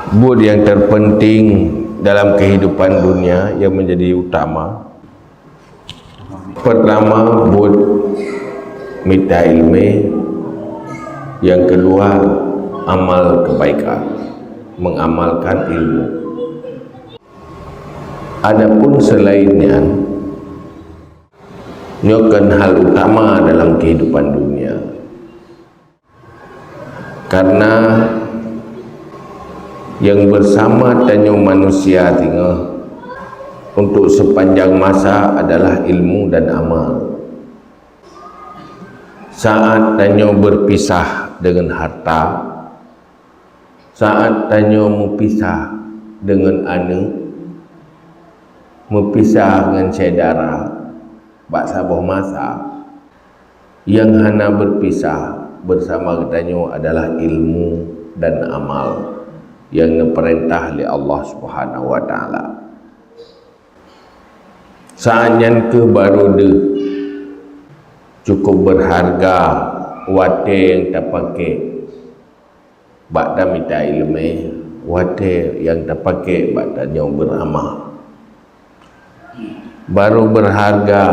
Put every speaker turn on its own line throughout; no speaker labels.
Buat yang terpenting dalam kehidupan dunia yang menjadi utama, pertama buat minta ilmu, yang kedua amal kebaikan, mengamalkan ilmu. Adapun selainnya nyokan hal utama dalam kehidupan dunia, karena yang bersama tanyo manusia tinggal untuk sepanjang masa adalah ilmu dan amal. Saat tanyo berpisah dengan harta, saat tanyo berpisah dengan anak, berpisah dengan saudara, bak sabuh masa yang hana berpisah bersama tanyo adalah ilmu dan amal yang diperintah oleh Allah Subhanahu wa taala. Saatnya ke baru de cukup berharga wate yang terpakai bak minta ilmu, wate yang terpakai bak tanya beramal. Baru berharga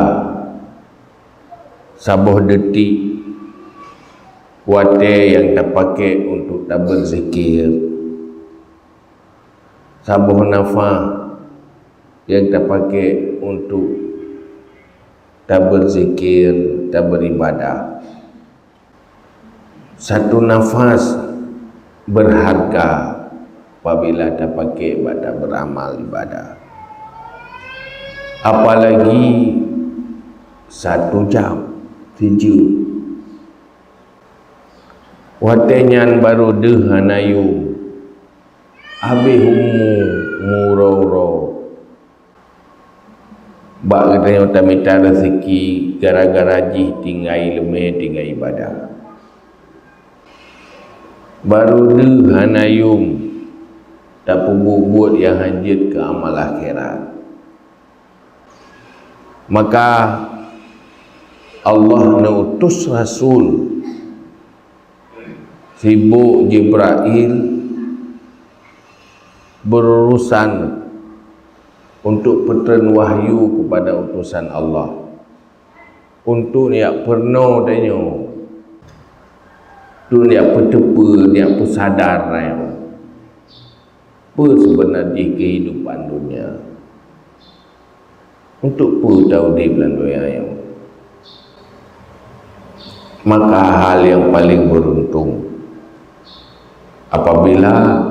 sabuh detik wate yang terpakai untuk tak berzikir, sabuh nafas yang terpakai untuk tak berzikir, tak beribadah. Satu nafas berharga apabila terpakai pada beramal ibadah. Apalagi 1 jam 7 watenyan baru deh hanayu habis murau-rau bak katanya tak minta rezeki gara-gara jih tinggai lemeh tinggai ibadah. Baru deh hanayum tak buat yang hanjit ke amal akhirat. Maka Allah nautus Rasul sibuk Jibril berurusan untuk petern wahyu kepada utusan Allah, untuk niat pernah danyo tu niat petepa, niat pesadar apa sebenarnya kehidupan dunia, untuk tahu di bulan dunia yang. Maka hal yang paling beruntung apabila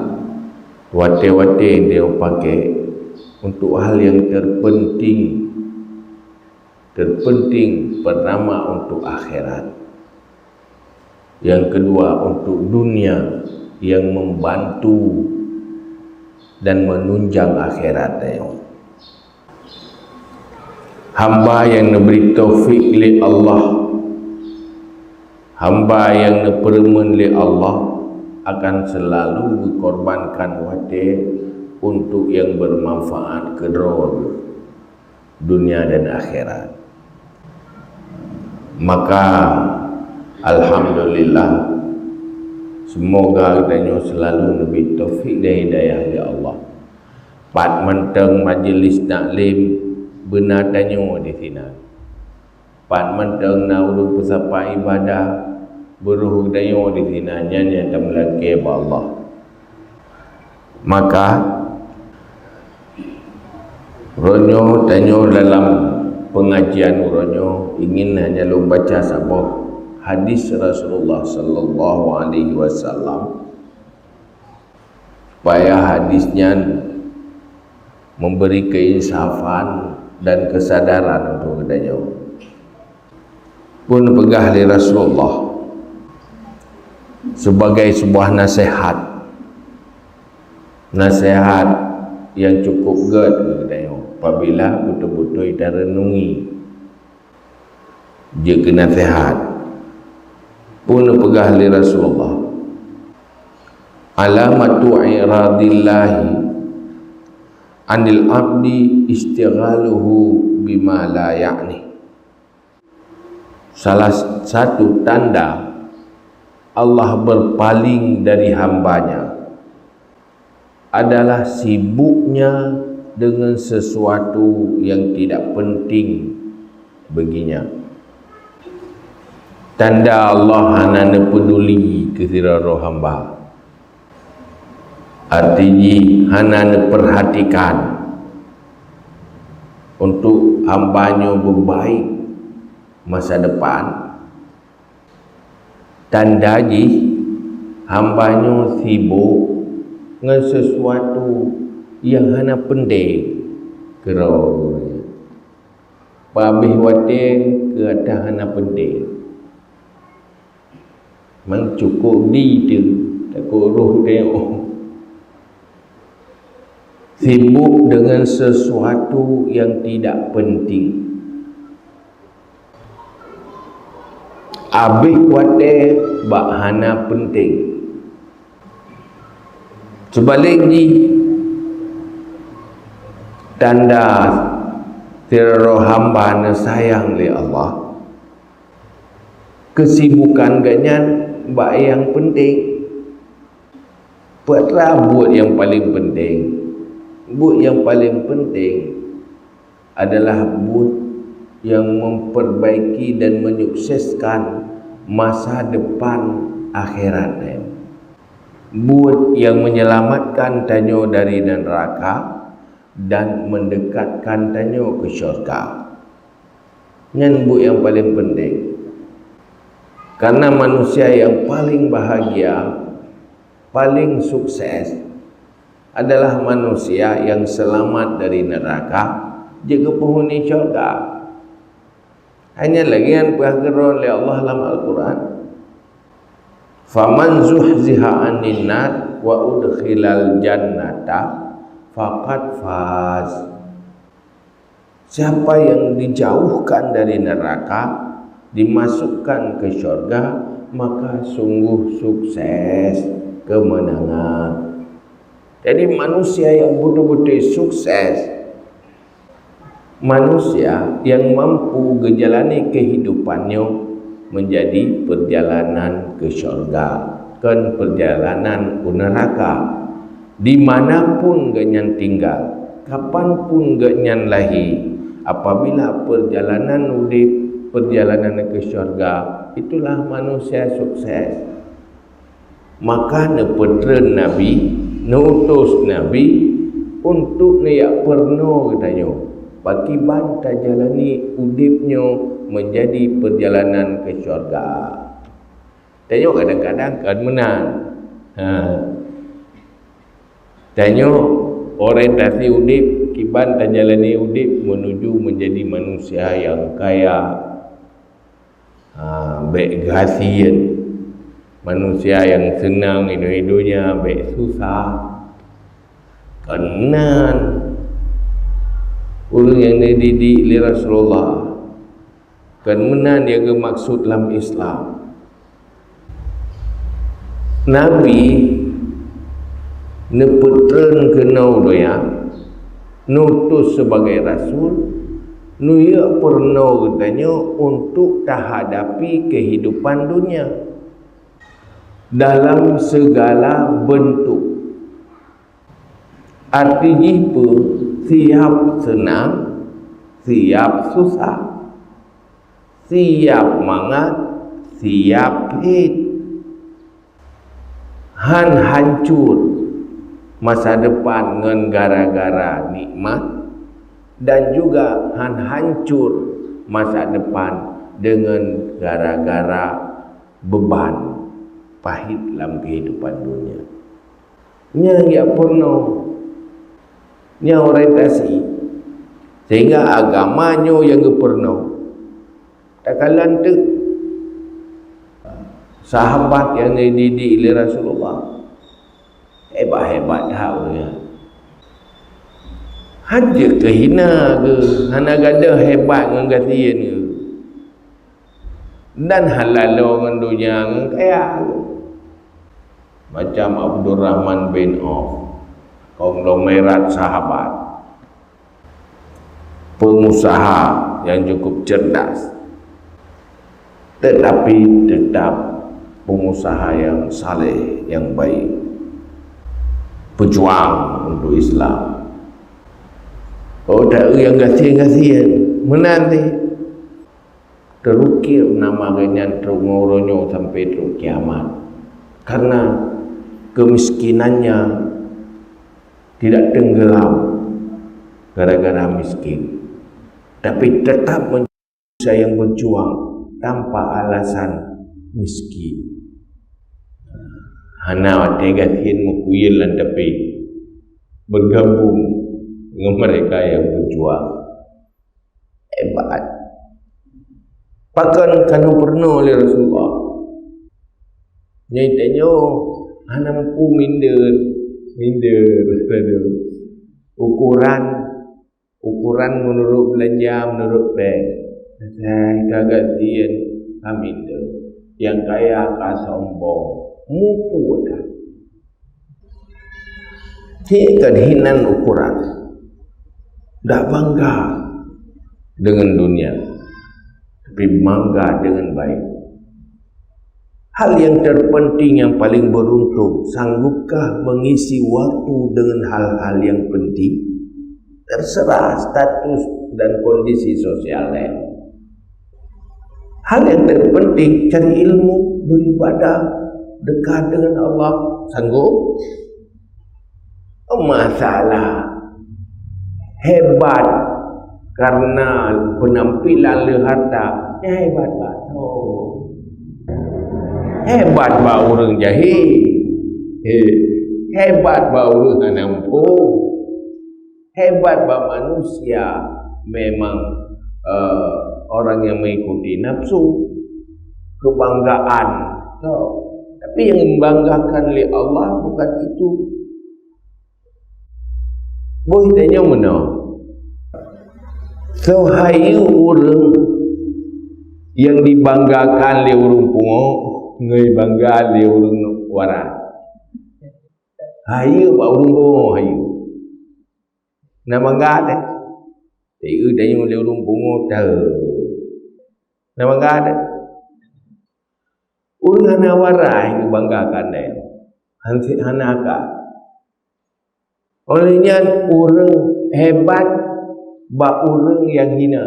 wate-wate dia pakai untuk hal yang terpenting pertama untuk akhirat, yang kedua untuk dunia yang membantu dan menunjang akhiratnya. Hamba yang diberi taufik oleh Allah, hamba yang dipermen oleh Allah akan selalu dikorbankan wate untuk yang bermanfaat kedua dunia dan akhirat. Maka alhamdulillah, semoga kita selalu lebih taufik dan hidayah dari Allah. Pat menteng majlis taklim benar tanyo di sini. Pat menteng naulu pesapa ibadah beruh dayo di sini nyanyi tamlaki Allah. Maka ronyo tanyo dalam pengajian ronyo ingin hanya lu baca sabah hadis Rasulullah sallallahu alaihi wasallam, supaya hadisnya memberi keinsafan dan kesadaran untuk kita. Pun pegah li Rasulullah sebagai sebuah nasihat yang cukup ged kita apabila betul-betul kita renungi dia kena nasihat. Pun pegah li Rasulullah, alamatu iradillahi anil abdi istighaluhu bima la ya'ni. Salah satu tanda Allah berpaling dari hambanya adalah sibuknya dengan sesuatu yang tidak penting baginya. Tanda Allah hana peduli ke roh hamba. Artinya hana perhatikan untuk hambanya berbaik masa depan. Tanda ji hambanya sibuk dengan sesuatu yang hana pendek kerana pabih wate ke atas hana pendek mang cukup di tu takut roh tengok. Sibuk dengan sesuatu yang tidak penting, abih wate bak hana penting. Sebaliknya tanda roh hamba na sayang li Allah, kesibukan ganyan bak yang penting. Buatlah buat yang paling penting. Buat yang paling penting adalah buat yang memperbaiki dan menyukseskan masa depan akhiratnya. Buat yang menyelamatkan tanyo dari neraka dan mendekatkan tanyo ke syurga. Yang buat yang paling penting. Karena manusia yang paling bahagia, paling sukses adalah manusia yang selamat dari neraka juga penghuni syurga. Hanya lagi yang bergerak oleh Allah dalam Al-Quran. Faman zuhziha 'anil nar wa udkhilal jannata faqad faz. Siapa yang dijauhkan dari neraka, dimasukkan ke syurga, maka sungguh sukses, kemenangan. Jadi manusia yang betul-betul sukses, manusia yang mampu menjalani kehidupannya menjadi perjalanan ke syurga, kan perjalanan ke neraka. Dimanapun ganyan tinggal, kapanpun ganyan lahir, apabila perjalanan udip, perjalanan ke syurga, itulah manusia sukses. Maka nepetren Nabi, nutus Nabi untuk nayak perno katanya, bagi banta jalani udipnya menjadi perjalanan ke syurga. Tengok kadang-kadang kan menang. Tengok orientasi udip, kiban jalani udip menuju menjadi manusia yang kaya, baik gasian, manusia yang senang hidup-hidupnya, baik susah. Kenan orang yang dididik oleh Rasulullah, kan menan dia ke maksud dalam Islam. Nabi nepetren kenau doya nutus sebagai rasul, nuya pernah katanya untuk terhadapi kehidupan dunia dalam segala bentuk. Artinya pun siap senang, siap susah, siap mangat, siap hit, hancur masa depan dengan gara-gara nikmat, dan juga hancur masa depan dengan gara-gara beban pahit dalam kehidupan dunia. Nya pernah nya orientasi sehingga agamanya yang pernah tak kalan tu sahabat yang dididik oleh Rasulullah hebat-hebat dah ya. Haja kehina ke, hana gada hebat dengan kasihan ke, dan halal dengan dunia dengan kaya ke. Macam Abdul Rahman bin Auf, konglomerat sahabat, pengusaha yang cukup cerdas, tetapi tetap pengusaha yang saleh, yang baik. pejuang untuk Islam. Oh, tak yang kasihan-kasihan menanti terukir nama ganyan teronyo sampai teruk kiamat, karena kemiskinannya tidak tenggelam gara-gara miskin, tapi tetap manusia yang berjuang tanpa alasan miskin. Hana tegatin mukuyil lan tapi bergabung dengan mereka yang berjuang. Hebat. Bahkan kanu pernah oleh Rasulullah. Nyai tanya, hana mampu minder ukuran menurut belanja, menurut bank. Saya kagak tian minder. Yang kaya sombong. Mupu dah. Ini kehinan ukuran. Tak bangga dengan dunia, tapi bangga dengan baik. Hal yang terpenting, yang paling beruntung, sanggupkah mengisi waktu dengan hal-hal yang penting? Terserah status dan kondisi sosialnya. Hal yang terpenting, cari ilmu, beribadah, dekat dengan Allah. Sanggup? Masalah hebat karena penampilan le harta, hebat bah. Oh. Hebat bah orang jahil. Hebat bah orang nampu. Hebat bah manusia memang orang yang mengikuti nafsu, kebanggaan. Tapi yang membanggakan oleh Allah bukan itu. Boleh tanya mana? So hayu orang yang dibanggakan oleh orang pungo, ngai bangga oleh orang waras. Hayu pak orang pungo hayu. Nama bangga deh. Tapi tanya oleh orang pungo tahu. Nama bangga deh. Orang hana waras yang dibanggakan deh. Hana akak. Olehnya orang hebat bak orang yang hina,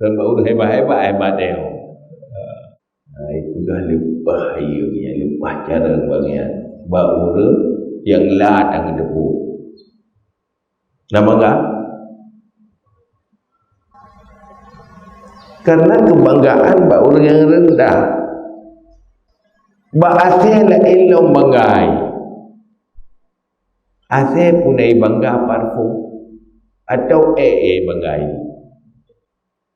dan bak orang hebat dia. Itu dah lebih bahayanya, lebih cara banyak bak orang yang ladang debu. Nama enggak? Karena kebanggaan bak orang yang rendah, bak asal ilmu banggai. Asyik punai bangga parfum atau banggai.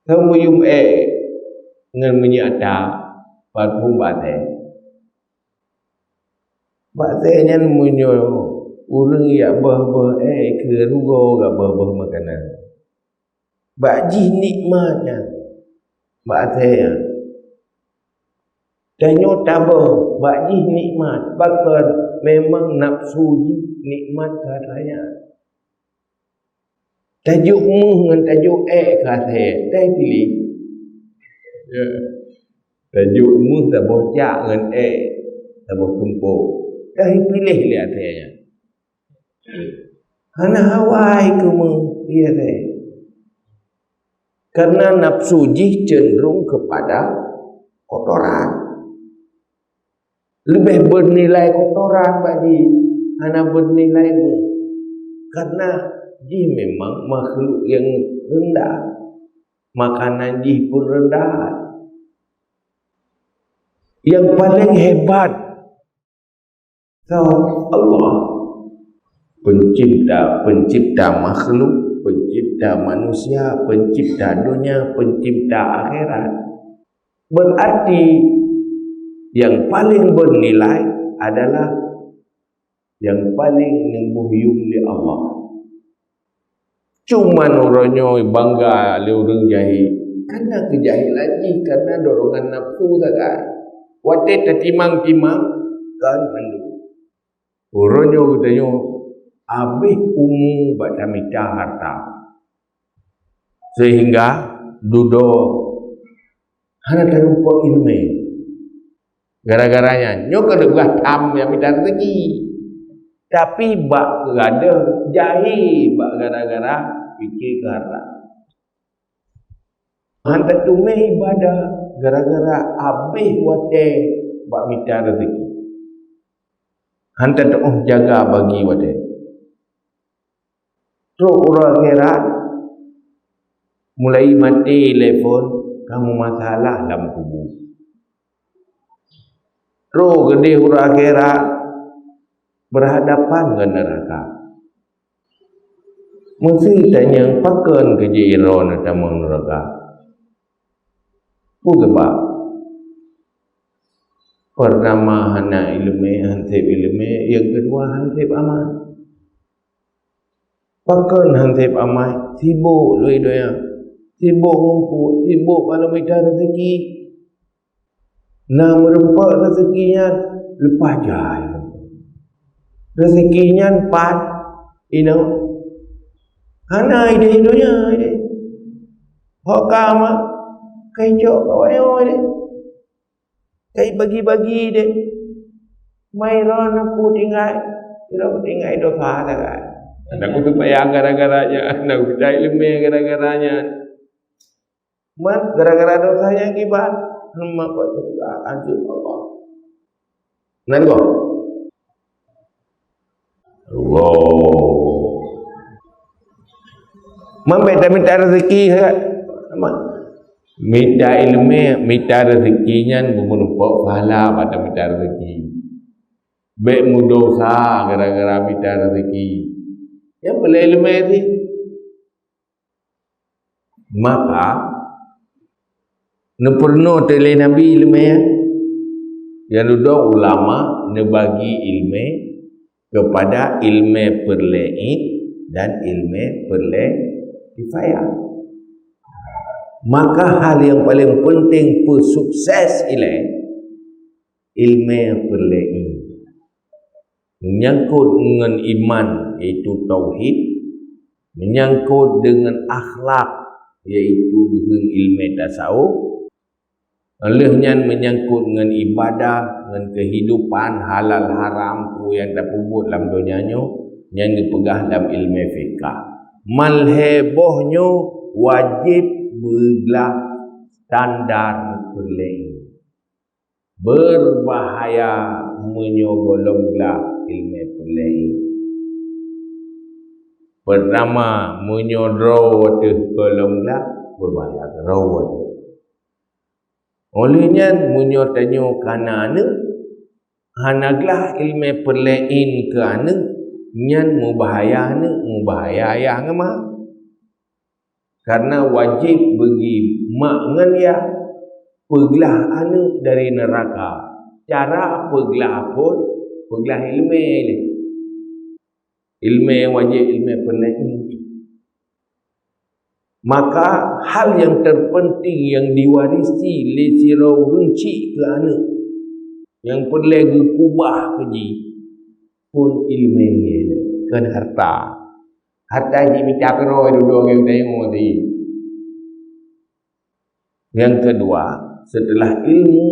Kamu yung dengan menyata parfum bate. Batenya munyo urang ya bah kerugo ga bah makanan. Baji nikmatnya. Batenya. Tanyo tabah baji nikmat, bahkan memang nafsu nikmat katanya. Tajuk mu dengan tajuk katanya, tak pilih. Tajuk mu tak bocak dengan tak berkumpul. Tak pilih lihat katanya. Hana hawai kamu dia teh. Karena nafsu cenderung kepada kotoran. Lebih bernilai kotoran bagi hana bernilai pun, karena dia memang makhluk yang rendah, makanan dia pun rendah. Yang paling hebat Allah, pencipta makhluk, pencipta manusia, pencipta dunia, pencipta akhirat. Berarti yang paling bernilai adalah yang paling membuhyum li Allah. Cuman orangnya bangga le orang jahil. Karena kejahilan ni, karena dorongan nafsu saja. Wate tertimang-timang kan mendu. Orangnya katanya habis umum baca minta harta. Sehingga duduk hana terlupa ilmu. Gara-garanya nyok ada buat tam yang minta rezeki. Tapi bak ada jahil bak gara-gara fikir ke harta. Hantar tumeh ibadah gara-gara habis wate bak minta rezeki. Hantar tu jaga bagi wate. Terus orang kira mulai mati telefon, kamu masalah dalam kubur. Terus gede orang kira berhadapan dengan neraka. Mesti tanya pakan kerja iron atau neraka. Bukan. Pertama hana ilmu, hansip ilmu. Yang kedua hansip amal. Pakan hansip amal. Sibuk lu doya. Sibuk ngumpul. Sibuk kalau minta rezeki. Nak merempak rezekinya lepas jahil. Rezekinya empat. Hana ide-idenya ide. Hokama kaijo kawayo ide. Kai bagi-bagi ide. Mairon aku tinggal dosa kan. Aku tu payah gara-garanya, aku cari ilmu gara-garanya. Gara-gara dosanya akibat hamba buat anjur Allah. Nanti kau. Allah. Minta rezeki kan? Minta ilmu, minta rezekinya menumpak pahala pada minta rezeki. Baik mudosa gara-gara minta rezeki. Yang boleh ilmu ni. Maka perlu tele Nabi ilmu yang duduk ulama bagi ilmu kepada ilmu perlain dan ilmu kifayah. Maka hal yang paling penting sukses ilmu perlain menyangkut dengan iman iaitu tauhid, menyangkut dengan akhlak iaitu ilmu tasawuf, olehnya menyangkut dengan ibadah, dengan kehidupan halal haram yang terpubut dalam dunianya yang dipegang dalam ilmu fiqah. Malhebohnya wajib berlah standar perlain. Berbahaya menyogolonglah ilmu perlain. Pertama menyodro golonglah berbahaya rawat. Olehnya menyotanya kanana hanaglah ilmu perlain ke anak nyan mubahaya yang mah. Karena wajib bagi mak ngan ya peglah anak dari neraka. Cara peglah pun peglah ilmu ni. Ilmu wajib ilmu perlain. Maka hal yang terpenting yang diwarisi lesirau runci ke anak yang perlu kubah keji pun ilmu ni kan harta. Harta ji minta kero duduk orang tengok tadi. Yang kedua, setelah ilmu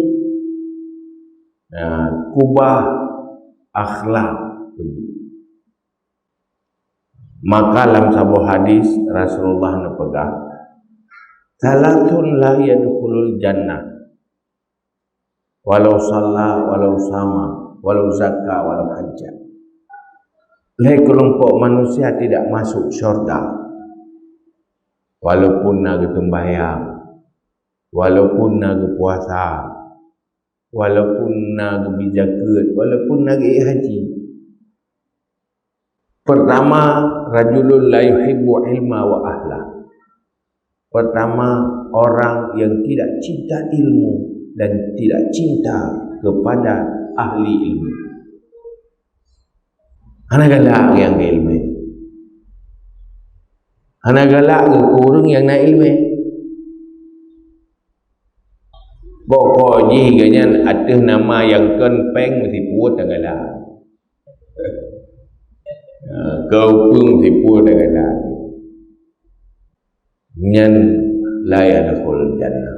kubah akhlak. Maka dalam sebuah hadis Rasulullah nepegang salatun la yadkhulul jannah walau shalla walau sama walau zakka walau hajjah. Kelompok manusia tidak masuk syurga walaupun nak sembahyang, walaupun nak puasa, walaupun nak berzakat, walaupun nak haji. Pertama, rajulun la yuhibbu ilma wa ahla. Pertama, orang yang tidak cinta ilmu dan tidak cinta kepada ahli ilmu. Anak galak yang ilmu. Anak galak kurang yang nak ilmu. Pokok jiganya ada nama yang kenpeng mesti puas dan galak. Kau pun tipu dengan lagi. Nyan layadkhul jannah.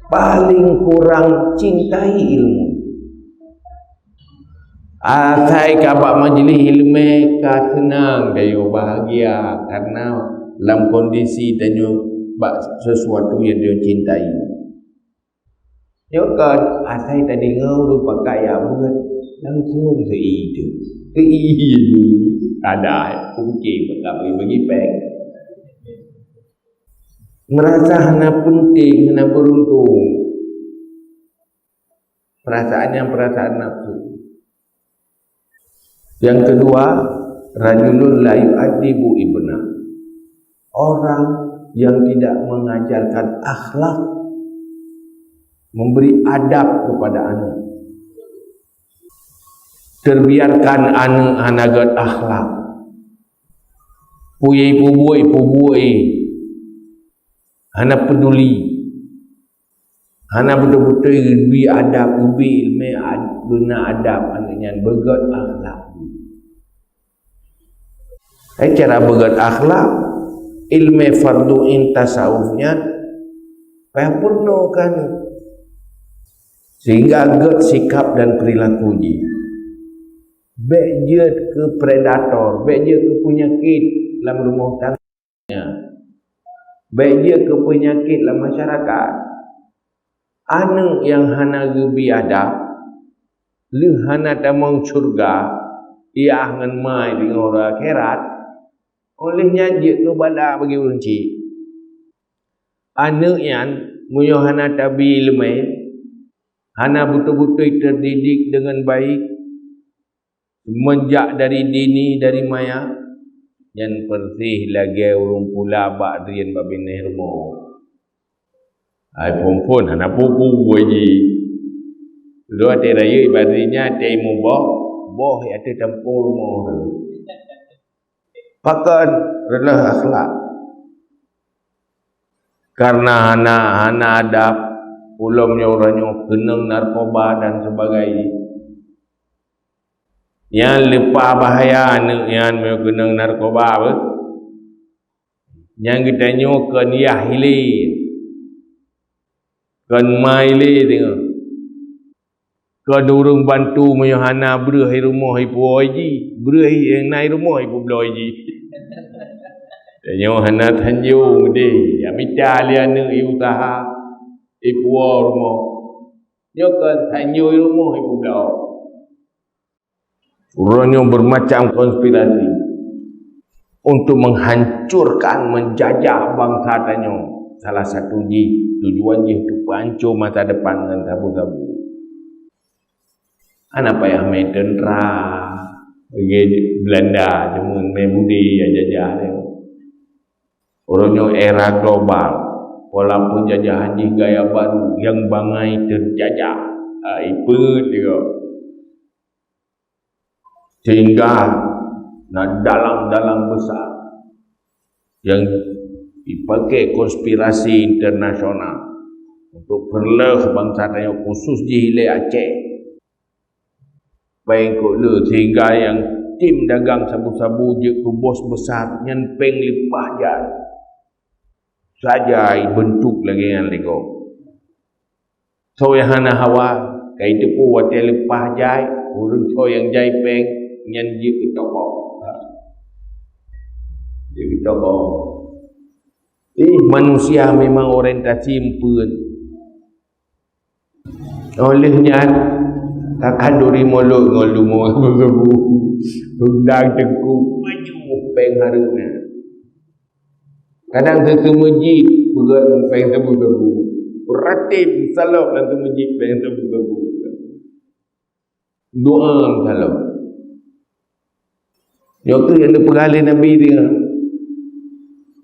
Paling kurang cintai ilmu. Asai kabak majlis ilmu ka senang dayo bahagia karena dalam kondisi danyo bak sesuatu yang dia cintai. Yo kan asai tadi ngau lupa kaya buat langsung itu. Ada mungkin bagi pek. Merasa hana penting, hana beruntung. Perasaannya perasaan nafsu. Yang kedua, rajulun la yu'adibu ibna. Orang yang tidak mengajarkan akhlak, memberi adab kepada anak. Terbiarkan anak hanagat akhlak. Puyai, hana peduli. Hana betul-betul lebih adab, lebih ilmu guna adab anaknya begat akhlak. Cara begat akhlak, ilmu fardu'in tasawufnya pernahkan sehingga agak sikap dan perilaku dia. Baik dia ke predator, baik dia ke penyakit dalam rumah tangganya, baik dia ke penyakit dalam masyarakat. Anak yang hana gebi adab, lu hana tamang surga, ia akan mai dengan orang akhirat. Olehnya dia ke bala bagi unci. Anak yang muyo hana tabi ilmu, hana betul-betul terdidik dengan baik, menjak dari dini dari maya, yang persih lagi urung pula bak rian babineh rumah. Ai pompon hana pupu waji. Lo ate raya ibadrinya ate boh ya ate tampur rumah. Pakan rendah akhlak. Karena hana adab ulumnya orangnya kenang narkoba dan sebagainya. Yang lepas bahaya anak yang kenang narkoba apa? Yang kita nyokan hilir. Kan maile tengok. Kau dorong bantu meyohana berah rumah ibu haji, berah yang naik rumah ibu belah haji. Tanya hana tanjung deh, amita liana ibu taha ibu rumah. Nyokan tanjung rumah ibu belah. Orangnya bermacam konspirasi untuk menghancurkan, menjajah bangsa tanya. Salah satu tujuan dia untuk pancur masa depan dengan tabu-tabu. Anak payah main tentera, bagi Belanda, cuma main budi jajah dia. Orangnya era global, walaupun jajahan di gaya baru yang bangai terjajah, ikut juga. Sehingga dalang-dalang besar yang dipakai konspirasi internasional untuk berleh bangsa tanya khusus di Hilai Aceh baik le sehingga yang tim dagang sabu-sabu je ke bos besar nyempeng lipah jai saja bentuk lagi yang lego so yang hana hawa kai tepu wate lipah jai urang so yang jai peng nyan je ke toko jadi toko. Manusia memang orientasi empun. Olehnya kakak duri molok ngolu mau bergebu, undang tengku maju peng haruna. Kadang sesumeji bukan peng tebu-tebu, ratim salok dan sesumeji peng tebu-tebu. Doa salok. Waktu yang dipegali Nabi dia.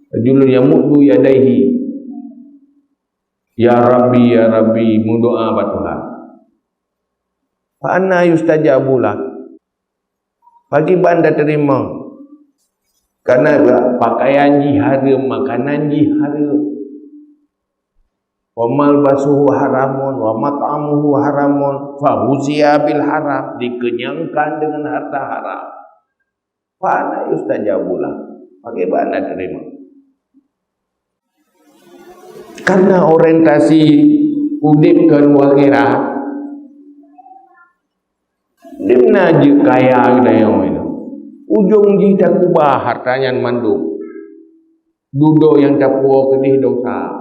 Rajulun yamuddu yadaihi ya Rabbi mendoa pada Tuhan. Fa anna yustajabu lak. Bagi banda terima. Karena pakaian jihara, makanan jihara. Wa malbasuhu haramun wa mat'amuhu haramun fa huziya bil haram, dikenyangkan dengan harta haram. Fa anna yustajabu lak. Bagi banda terima. Karena orientasi udip ke akhirat Dimna je kaya dayo itu. Ujung ji tak kubah hartanya manduk. Duduk yang tak puas kedih dosa.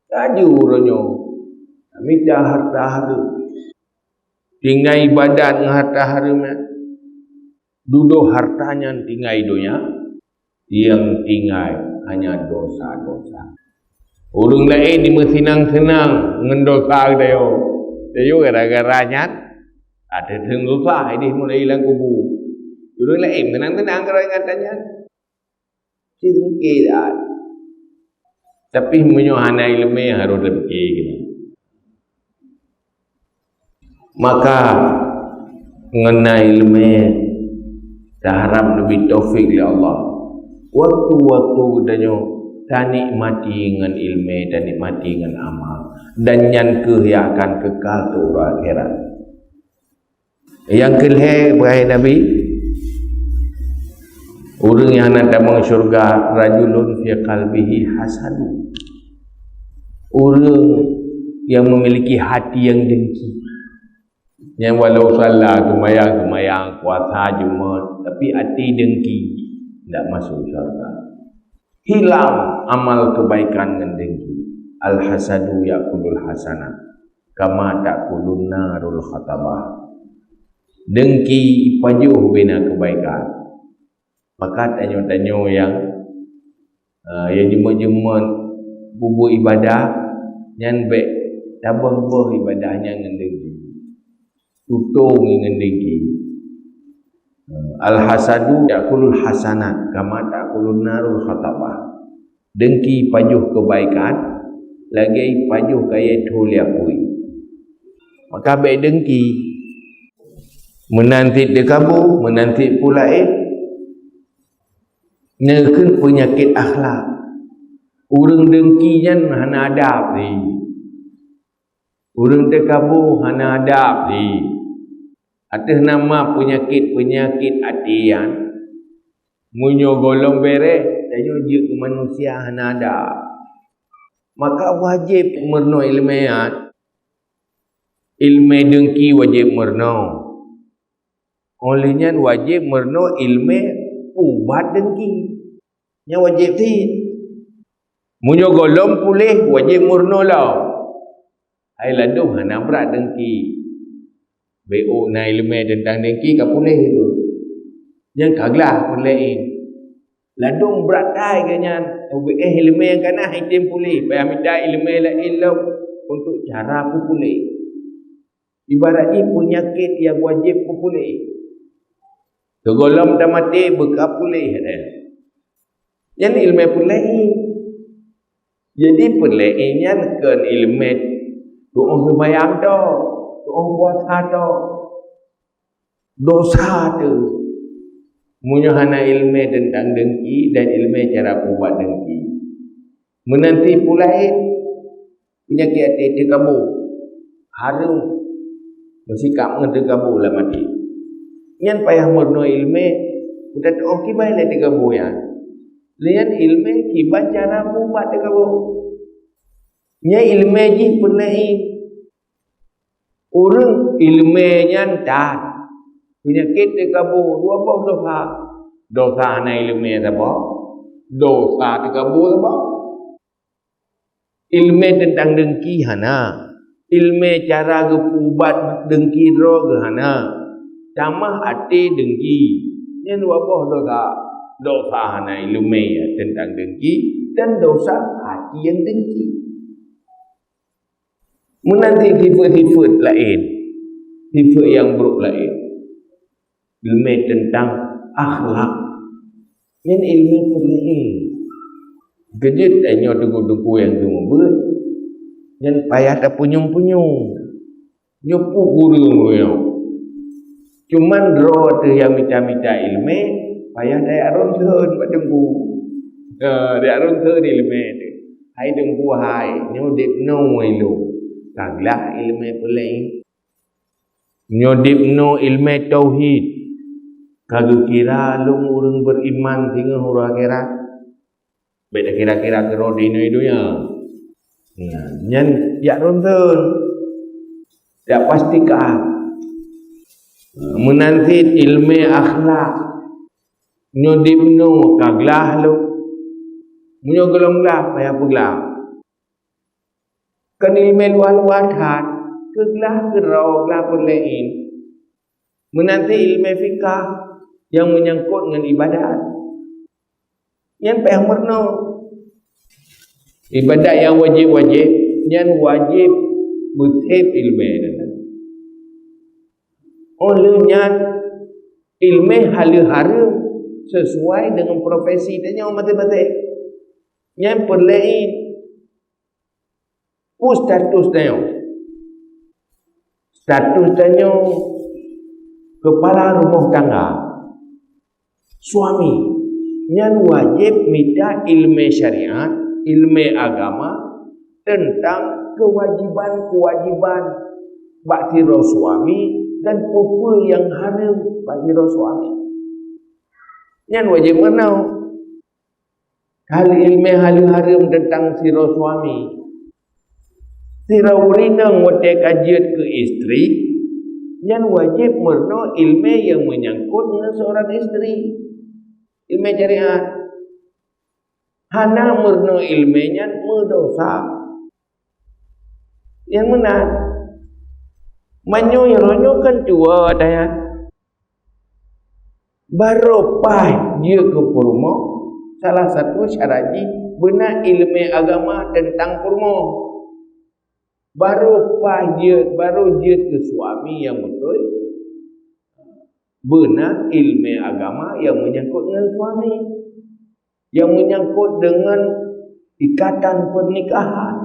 Taju ronyo. Minta harta haru. Tinggal ibadat dengan harta haru. Duduk hartanya tinggal dunia. Yang tinggal hanya dosa-dosa. Orang lain ni senang-senang ngendosa dayo. Dayo gara-garanya ada dosa ini mulai hilang kubu. Orang lain tenang-tenang kalau ingatannya. Sikit dah. Tapi menyohana ilmu harus lebih. Maka mengenai ilmu dah harap lebih taufik oleh Allah. Waktu-waktu danyo tak nikmati dengan ilmu dan nikmati dengan amal dan yang yang akan kekal ke akhirat. Yang kelih beraya Nabi, orang yang nak datang syurga, rajulun fi qalbihi hasadu, orang yang memiliki hati yang dengki, yang walau salah kemayang puasa Jumat, tapi hati dengki, tidak masuk syurga. Hilang amal kebaikan dengan dengki. Al-hasadu yakulul hasanah kama takulun narul khatabah. Dengki pajuh bina kebaikan. Maka tanyo-tanyo yang jemut-jemut bubuh ibadah nyan baik tabah-bah ibadahnya dengan dengki. Tutung dengan dengki. Al-hasadu yakulul hasanat kama takulun narul khatabah. Dengki pajuh kebaikan, lagi pajuh kaya tuliapui. Maka baik dengki menanti dekabu, menanti pula ngekeun penyakit akhlak. Urang dengkinya hana adab ni. Urang dekabu hana adab ni. Ada nama penyakit-penyakit hatian. Munyo golong bere, tanyo je ke manusia hana adab. Maka wajib merno ilmiat. Ilmu dengki wajib merno. Olehnya wajib merno ilmu ubat dengki. Yang wajib ti. Munyo golong pulih wajib merno lah. Hai laduh hana berat dengki. BO na ilmu tentang dengki ka pulih tu. Yang kaglah pun lain. Ladung berat dai ganyan. Ilmu yang kana hitim pulih. Payah minta ilmu lain lah untuk cara pulih. Ibarat ini penyakit yang wajib pulih. Tergolong dah mati berkah pulih ada. Yang ilmu pulih. Jadi pulihnya kan ilmu doa sembahyang tu, doa puasa tu, dosa tu. Munyo hana ilmu tentang dengki dan ilmu cara buat dengki. Menanti pulih penyakit hati terkabur. Harum bersikap menterkabur lah mati. Yang payah merno ilmu, udah tu kibai lah terkabur ya. Lihat ilmu kibai cara buat terkabur. Nya ilmu ji pulih. Orang ilmunya tak. Penyakit terkabur. Dua apa dosa? Dosa hana ilmu apa? Dosa terkabur apa? Ilmu tentang dengki hana. Ilmu cara ubat dengki roh hana. Sama hati dengki. Yang dua apa dosa? Dosa hana ilmu tentang dengki. Dan dosa hati yang dengki. Menanti sifat-sifat lain. Sifat yang buruk lain. Ilmu tentang akhlak. Yang ilmu pulih. Gejit tanya duku-duku yang semua. Yang payah tak punyung-punyung. Nyopu guru yang. Cuman roh tu yang minta-minta ilmu. Payah dia ronsen pada dengku. Dia ronsen ilmu tu. Hai dengku hai. Nyodip no ilu. Kaglah ilmu pulih. Nyodip no ilmu tauhid. Kagak kira lu orang beriman sehingga hurah kira. Beda kira-kira kero di dunia. Nyan ya ronsen. Tak pastikan. Menanti ilmu akhlak nyodibnu kaglah lu munyo gelonglah payah peglah kan ilmu luar hat keglah gerau glah perlain menanti ilmu fikah yang menyangkut dengan ibadat yang payah merno ibadat yang wajib-wajib yang wajib berhib ilmu dan olehnya ilmu halu-haru sesuai dengan profesi dan yang mati-mati yang perlain status tanya kepala rumah tangga suami yang wajib minta ilmu syariat ilmu agama tentang kewajiban bagi suami dan apa yang haram bagi suami yang wajib menau hal ilmu haram tentang siro suami sira urinang wate kajian ke istri yang wajib menau ilmu yang menyangkut dengan seorang istri ilmu syariat hana menau ilmunya mendosa yang benar manyo kan cua daya baru pai dia ke purmo salah satu syaratnya benar ilmu agama tentang purmo baru dia ke suami yang betul benar ilmu agama yang menyangkut dengan suami yang menyangkut dengan ikatan pernikahan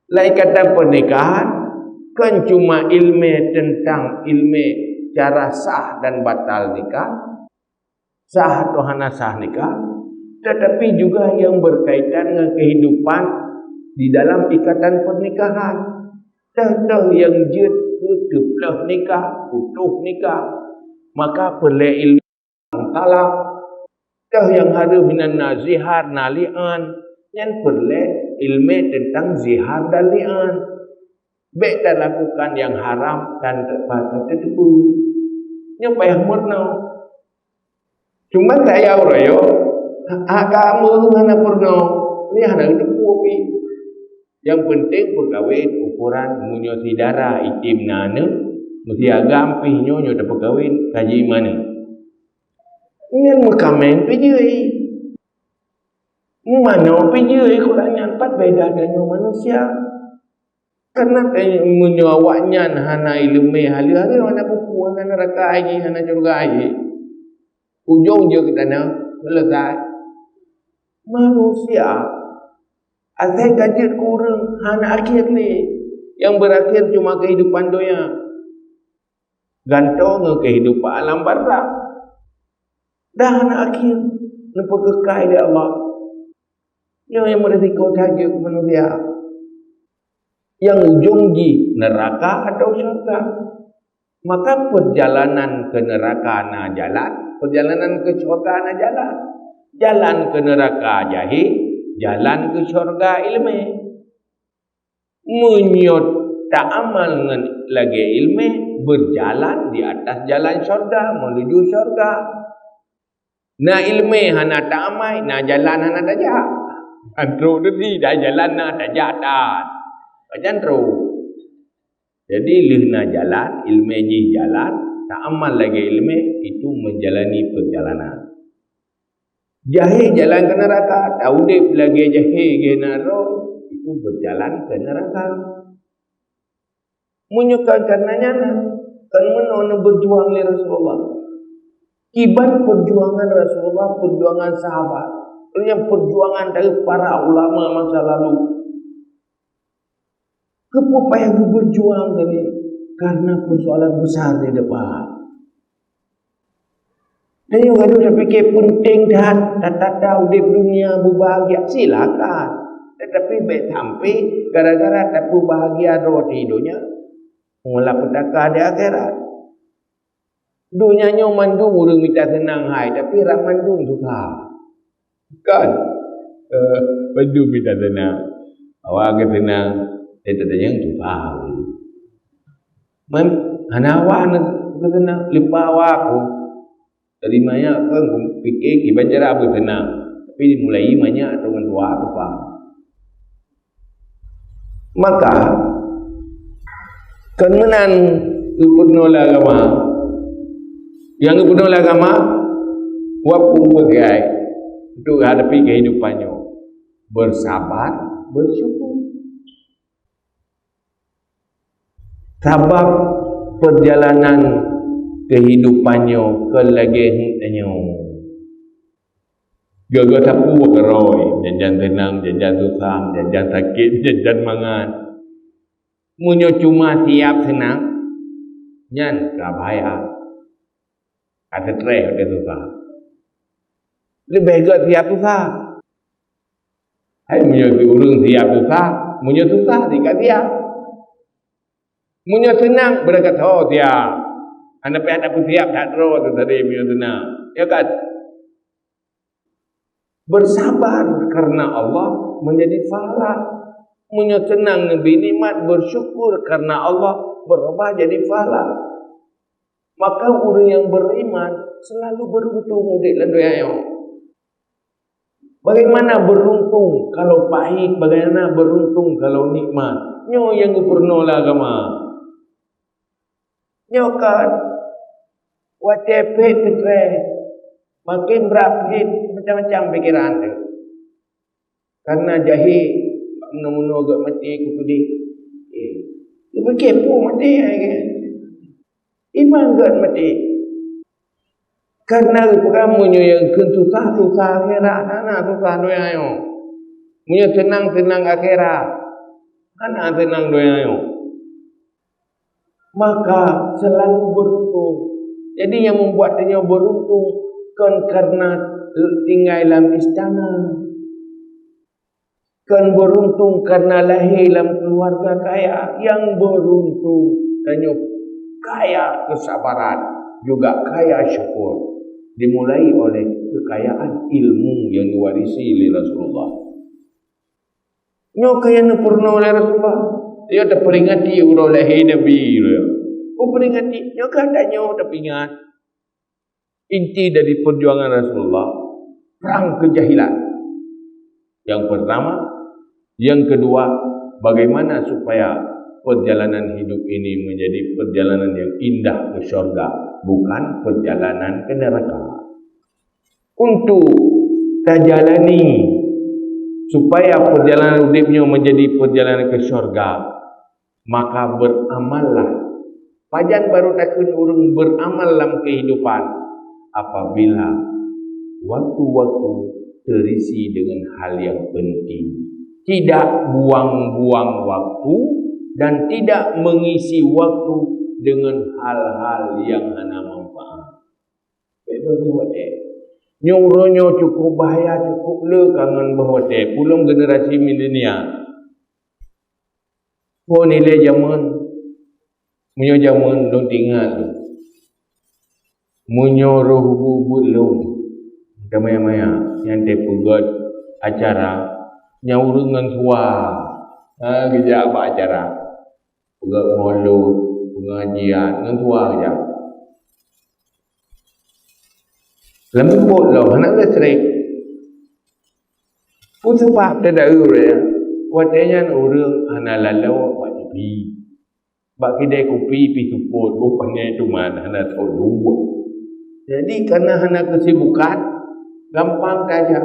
lah ikatan pernikahan kan cuma ilmu tentang ilmu cara sah dan batal nikah sah atau hana sah nikah tetapi juga yang berkaitan dengan kehidupan di dalam ikatan pernikahan dah yang jid kutublah nikah utuh nikah maka perlu ilmu talak dah yang ada minan nazihar nalian yang perlu ilmu tentang zihar dan lian baik dan lakukan yang haram dan terpatah tertipu yang payah murno cuma saya urayo agama hana purno ini hana tipu api yang penting perkawin ukuran munyoti darah itim nana mesti agam pihnyo nyo dapat kawin kaji mana ini mekamen pijui mana pijui kurangnya 4 beda dengan manusia karena menyawaknya hana ilmu hari-hari hana buku hana neraka lagi hana surga lagi ujung je kita nak selesai manusia asal gadget kurang hana akhir ni yang berakhir cuma kehidupan dunia gantung ke kehidupan alam barzakh dah hana akhir nampak kekal oleh Allah yang berisiko saja ke manusia yang ujung di neraka atau syurga maka perjalanan ke neraka na jalan perjalanan ke syurga na jalan ke neraka jahil jalan ke syurga ilmu menyot tak amal dengan lagi ilmu berjalan di atas jalan syurga menuju syurga na ilmu hana tak amal na jalan hana tajak antro tadi dah jalan na tajak dah macam tu. Jadi lihna jalan, ilmu ji jalan, tak amal lagi ilmu itu menjalani perjalanan. Jahil jalan ke neraka, taudib lagi jahil ke neraka itu berjalan ke neraka. Menyukai karenanya kan menona berjuang oleh Rasulullah. Kiban perjuangan Rasulullah, perjuangan sahabat, yang perjuangan dari para ulama masa lalu. Kepupaya berjuang tadi karena persoalan besar di depan. Dan yang ada saya fikir penting dan tak tahu di dunia berbahagia silakan. Tetapi baik sampai gara-gara tak berbahagia roti hidupnya mula petaka di akhirat. Dunia mandung orang minta senang hai tapi rak mandung tu kan. Mandung minta senang. Awak ke senang. Dia tanya yang tu tahu. Hana awak tenang lepas aku terima ya kan fikir kiban cara aku tenang tapi dimulai banyak dengan dua apa maka kemenan gubernur agama yang gubernur agama wapu bagai untuk hadapi kehidupannya bersabar bersyukur sebab perjalanan kehidupannya kelagihannya gagal tapu keroy jangan tenang jangan susah jangan sakit jangan mangan munyo cuma tiap senang nyan kabaya ada stres ada susah lebih baik tiap susah hai munyo urung tiap susah munyo susah tiap tiap munyo senang berkat oh tiap anda pihak aku tiap tak ro tu tadi munyo senang ya kan bersabar karena Allah menjadi pahala munyo senang nabi nikmat bersyukur karena Allah berubah jadi pahala maka orang yang beriman selalu beruntung di dunia. Bagaimana beruntung kalau pahit, bagaimana beruntung kalau nikmat. Nyo yang gubernur agama. Nyo kan watepet tetre makin berapit macam-macam pikiran tu. Karena jahil menu-menu agak mati ku di. Dia kepo mati ai. Iman gak mati. Karena kamu yang susah akhirat, mana susah doa yo. Munyo tenang akhirat, mana tenang doa yo. Maka selalu beruntung. Jadi yang membuat dia beruntung kan karena tinggal dalam istana. Kan beruntung karena lahir dalam keluarga kaya. Yang beruntung dan kaya kesabaran, juga kaya syukur. Dimulai oleh kekayaan ilmu yang diwarisi oleh Rasulullah. Nyo kaya na purna oleh Rasulullah. Dia dah peringati urang lahir Nabi. Oh peringati, nyo kan tak nyo dah peringat. Inti dari perjuangan Rasulullah, perang kejahilan. Yang pertama, yang kedua, bagaimana supaya perjalanan hidup ini menjadi perjalanan yang indah ke syurga, bukan perjalanan ke neraka. Untuk terjalani supaya perjalanan hidupnya menjadi perjalanan ke syurga, maka beramallah. Pajan baru takun urung beramal dalam kehidupan apabila waktu-waktu terisi dengan hal yang penting. Tidak buang-buang waktu dan tidak mengisi waktu dengan hal-hal yang hana manfaat. Nyuruhnya cukup bahaya, cukup le kangen bahote. Pulung generasi milenial. Oh nilai zaman. Munyo zaman dong tinggal tu. Munyo roh bubut long. Maya-maya yang tepugot acara nyaurengan tua. Kerja apa acara? Pegak mulut, pengajian, dengan tua kerja. Lembut lah, anak dia cerai. Pun sebab dia dah urut. Watanya orang anak lalau buat kopi. Bak kedai kopi, pi support, bukannya cuma anak tahu dua. Jadi kerana anak kesibukan, gampang saja.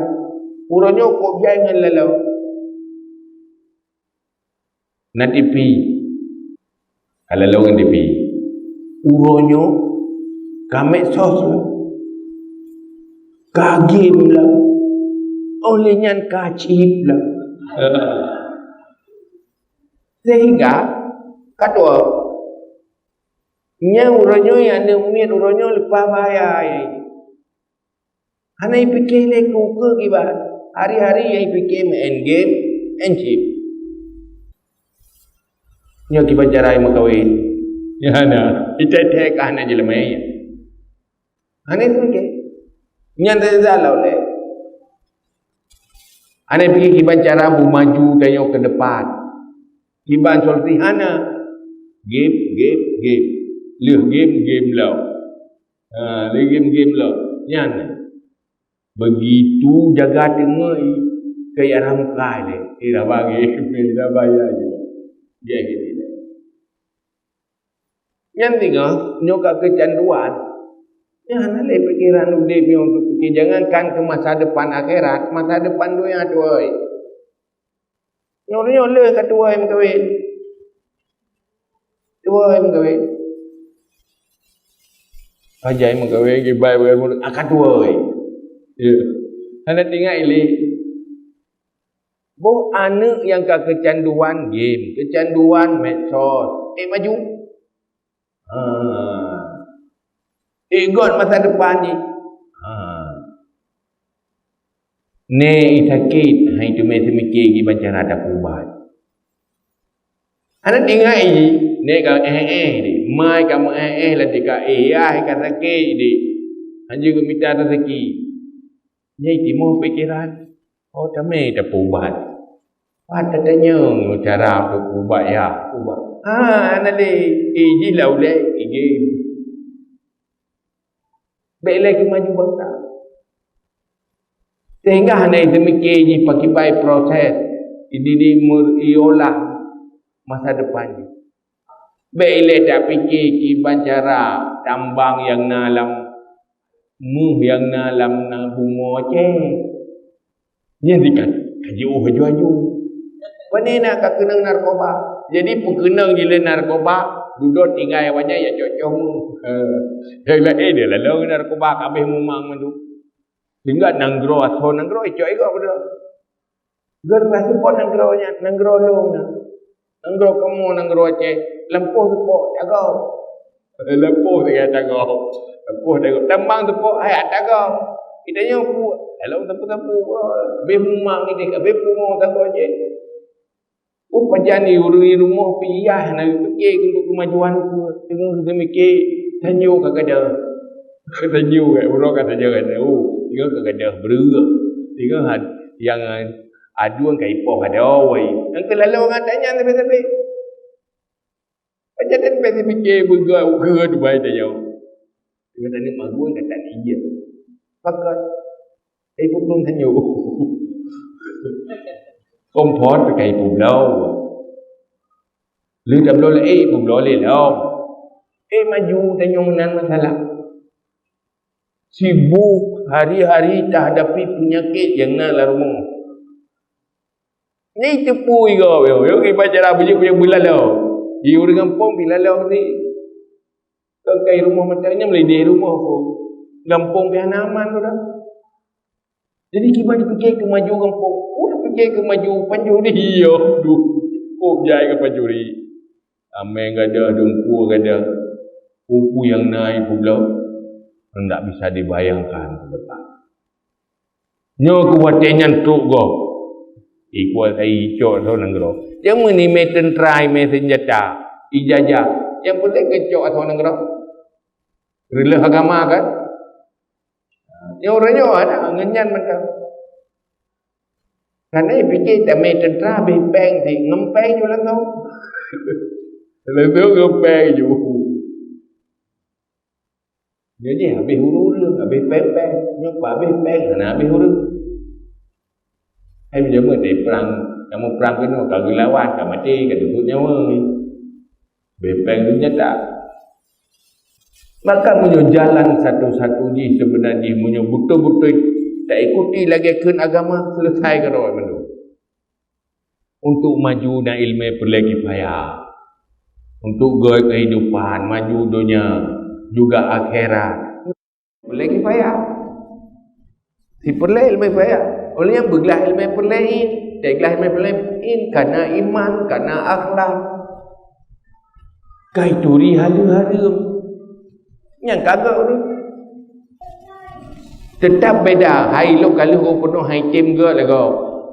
Urangnya kok jangan lalau. Nanti pi. Kalau lawan dia pi. Urangnya kami sos lah. Kagim lah. Olehnya kacip lah. Sehingga kedua, nya urangnya yang ada umit urangnya lepas bayar. Hana fikir le kuke kibat. Hari-hari yang fikir main game, and chip. Nya kibat jarai makawin. Ya hana, ite-ite kahana jelemai. Hana fikir. Nya terzalau le. Hana fikir kibat cara maju tayo ke depan. Kibat seperti hana. Game. leh game lo. Leh game lo. Nyan. Begitu jaga tengah kaya ramkai le. Ira bagi, ira bayar juga. Dia gitu. Yang tiga, nyoka kecanduan. Jangan le pikiran udah untuk fikir. Jangankan ke masa depan akhirat, masa depan dunia tuai. Nyor le kat tuai mengkawin. Tuai mengkawin. Ajai mengkawin gibai bermulut akad tuai. Ya. Anda tinggal ini. Bo anak yang kecanduan game, kecanduan medsos, maju. Ikut masa depan ni. Ne sakit, hai tu mesti mikir gi baca ada ubat. Anak tinggal ini, ne ka ni, mai kamu lah tika ai ka sakit ni. Hanya ke minta rezeki. Nyai timur pikiran, oh tame ada ubat. Pada tanya cara ubat ya, ubat. Nanti iji laule iji. Baik lagi maju bangsa. Sehingga hanya demikian ini pakai baik proses. Ini muriolah masa depannya. Baik lagi tak fikir kiban cara tambang yang nalam yang nalam bunga je. Yang dikat kaju. Panena ka kenang narkoba. Jadi pekenang gila narkoba, duduk tinggal wajah ya cocok mu. Yang lain dia lah lalu narkoba kabeh mumang mandu. Hingga nanggro atau nanggro icok iko pada. Ger rasa pun nanggronya, nanggro long. Nanggro kamu nanggro aceh, lempoh tu pok tagau. Lempoh dia tagau. Lempoh tagau. Tambang tu pok ai tagau. Kita nyo pu, hello tapu-tapu. Be mumang ni dia kabeh pumo tagau je. Pajani urui rumah piyah nak fikir untuk kemajuan tu. Tengok kita mikir tanyo kagada. Tanyo kat orang kata jangan. Tiga kagada beruga. Tiga yang aduan kai poh ada oi. Yang terlalu orang tanya sampai-sampai. Macam tu pasti fikir berga tu baik tanyo. Tiga tanya maguan kata iya. Pakat ibu belum tanyo. Kompor pakai pulau. Lu tak boleh pulau le lau. Maju tanya menan masalah. Sibuk hari-hari tak hadapi penyakit yang nak larumah. Ni tepu kau yo. Yo ki baca punya bulan lau. Di urang kampung bila lau ni. Kai rumah matanya melidih rumah pun. Kampung pian aman tu dah. Jadi kita fikir kemaju kampung. Fikir kemaju panjuri yo. Kop jai ke panjuri. Ameng gada, dengku gada. Kuku yang naik pulau. Tak bisa dibayangkan ke depan. Nyo kuatnya tu go. Ikual ai cok tu nanggro. Yang meni meten try senjata. Ijazah. Yang penting kecok atau nanggro. Rela agama kan. Yang orangnya ada ngenyan macam. Karena fikir tak main tentera bepeng si ngempeng je lah tau. Lalu ngempeng je. Jadi habis huru-huru, habis peng-peng, nyoba habis peng, habis huru. Hai macam mana perang, kamu perang kena, kalau lawan, kau mati, kau tutup nyawa ni. Bepeng tu nyata. Maka punya jalan satu-satunya sebenarnya punya betul-betul tak ikuti lagi kun agama selesai ke orang mana. Untuk maju dan ilmu perlagi payah. Untuk gaya kehidupan, maju dunia juga akhirat. Perlagi payah. Si perlai ilmu payah. Oleh yang bergelah ilmu perlain, tak gelah ilmu perlain karena iman, karena akhlak. Kaituri halu-halu. Yang kagak tu. Tetap beda. Hai lo kalau kau penuh hai cem ke lagu.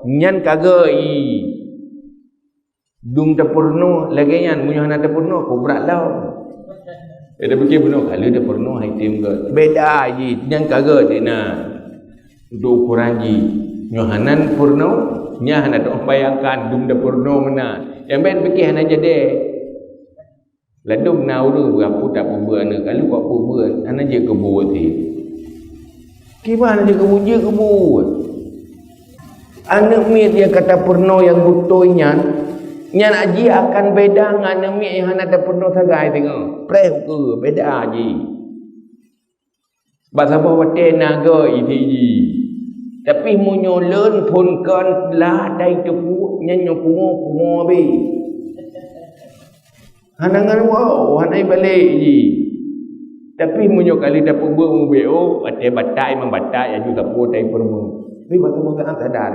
Nyan kagak dung terpurno lagi nyan munyo hana terpurno ko berat lau. Ada fikir penuh kalau dia penuh hai cem ke. Beda ji. Nyan kagak dina. Untuk ukuran ji. Nyohanan purno nya hana tak bayangkan dung terpurno mana. Yang baik fikir hana jadi. Ladum na urang berapa tak pembuat anak kalau buat pembuat anak je kebuat ti. Gimana je kebuat? Anak mi dia kata pernah yang butoinya nyan aji akan beda dengan anak mi yang anak tak pernah sagai tengok. Preh ke beda aji. Bahasa bawa tenaga ini ji. Tapi munyolen pun kan lah dai tu nyanyo pungo be. Hanangan wow, hanai balik ji. Tapi munyo kali dapat buat mubeo, ate batai membatai aju tak po tai permu. Ni bahasa mengatakan sadar.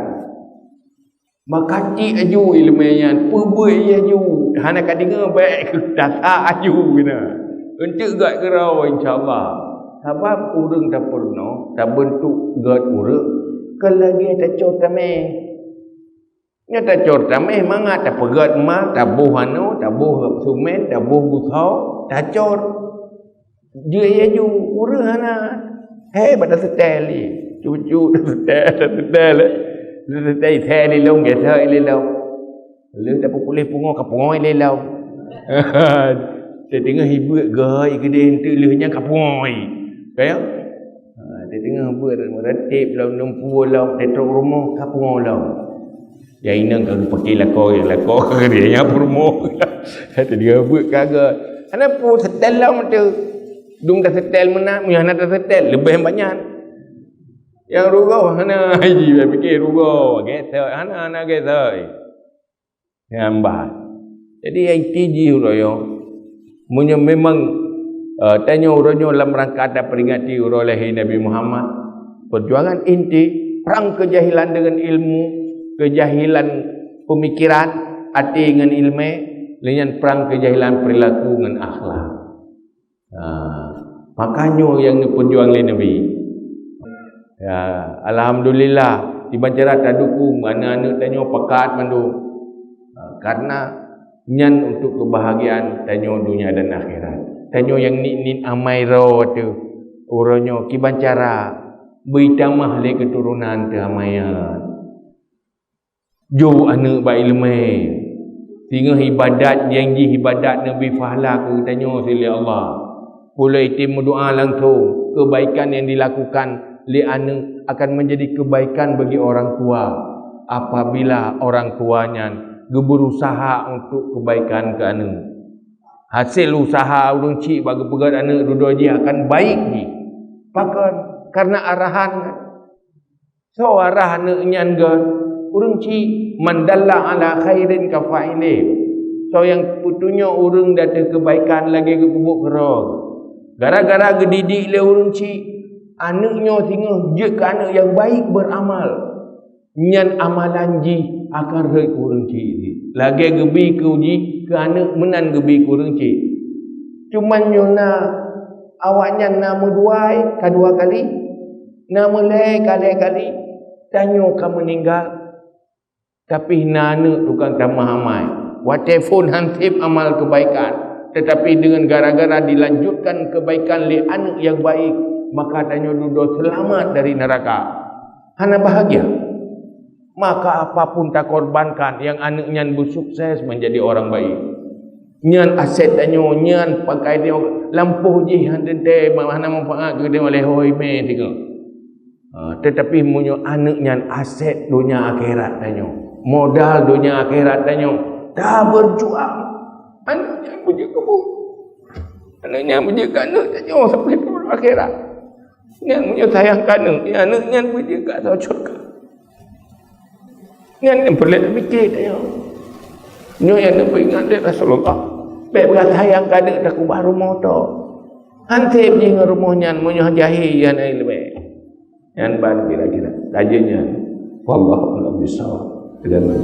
Makati aju ilmunya, perbuat aju. Hana kadinga baik data aju kena. Untuk gak kerau insya-Allah. Sebab urang tak pernah tak bentuk gad urang kelagi tak cotame. Nya tak cotame manga tak pegat ma tak boh anu tak boh sumen tak boh busau tak cot. Dia aju urang hana. Pada setel ni. Cucu setel. Setel teli long ke thai le long. Lu tak boleh pungo ka pungoi le long. Dia tengah hibut gai gede henti lehnya ka pungoi. Kaya dia tengah buat meratip lau nempu lau tetrok rumah kapung lau. Ya inang kalau pakai lakor dia yang rumah. Dia buat kagak. Ana pu setel lau tu. Dung dah setel mana, mu ana dah setel lebih banyak. Yang rugau ana haji fikir rugau, geser ana geser. Ngambah. Jadi yang tiji royo. Munyo memang tanya uronyo dalam rangka ada peringati urang lahir Nabi Muhammad. Perjuangan inti perang kejahilan dengan ilmu, kejahilan pemikiran, hati dengan ilmu, dengan perang kejahilan perilaku dengan akhlak. Makanya yang diperjuang oleh Nabi. Ya, alhamdulillah di Banjarat tak dukung anak-anak tanya pekat mandu. Karena nyan untuk kebahagiaan tanya dunia dan akhirat. Tanya yang ni amai ro tu uronyo kibancara bertamah le keturunan te amayan jo anak ba ilmu sehingga ibadat yang ibadat Nabi Fahla ke tanya sila Allah boleh tim doa langsung kebaikan yang dilakukan li anak akan menjadi kebaikan bagi orang tua apabila orang tuanya berusaha untuk kebaikan ke anak. Hasil usaha urang cik bagi pegat anak dua-dua je akan baik ni. Pakan karena arahan. So arah anak nyan gan urang cik mandalla ala khairin ka fa'ile. So yang putunya urang dah ada kebaikan lagi ke pubuk kerong. Gara-gara gedidik le urang cik anaknya tinggal je ke anak yang baik beramal. Nyan amalan ji akan rek urang cik ni. Lagi gebi ke uji ke anak menan gebi ke urang cik. Cuman nyona awaknya nama dua kedua kali, nama le kali-kali tanyo ka meninggal. Tapi nana tukang tamah amai. Wa telefon hansip amal kebaikan. Tetapi dengan gara-gara dilanjutkan kebaikan li anak yang baik, maka tanyo duduk selamat dari neraka. Hana bahagia. Maka apapun tak korbankan yang anak nyan bersukses menjadi orang baik. Nyan aset tanyo nyan pakai dia lampuh ji hande mana manfaat ke dia oleh hoi me tengok. Tetapi munyo anak nyan aset dunia akhirat tanyo. Modal dunia akhirat tanyo. Dah berjuang. Anak nyan punya kebun. Anak nyan punya anak tanyo sampai dunia akhirat. Nyan munyo sayang anak nyan punya kat surga. Yang boleh fikir dia. Nyo yang nak ingat dia Rasulullah. Baik sayang kada tak ubah rumah tu. Hantip je dengan rumahnya munyo jahil yang ilmu. Yang ban kira-kira. Kajinya wallahu a'lam bishawab. Dengan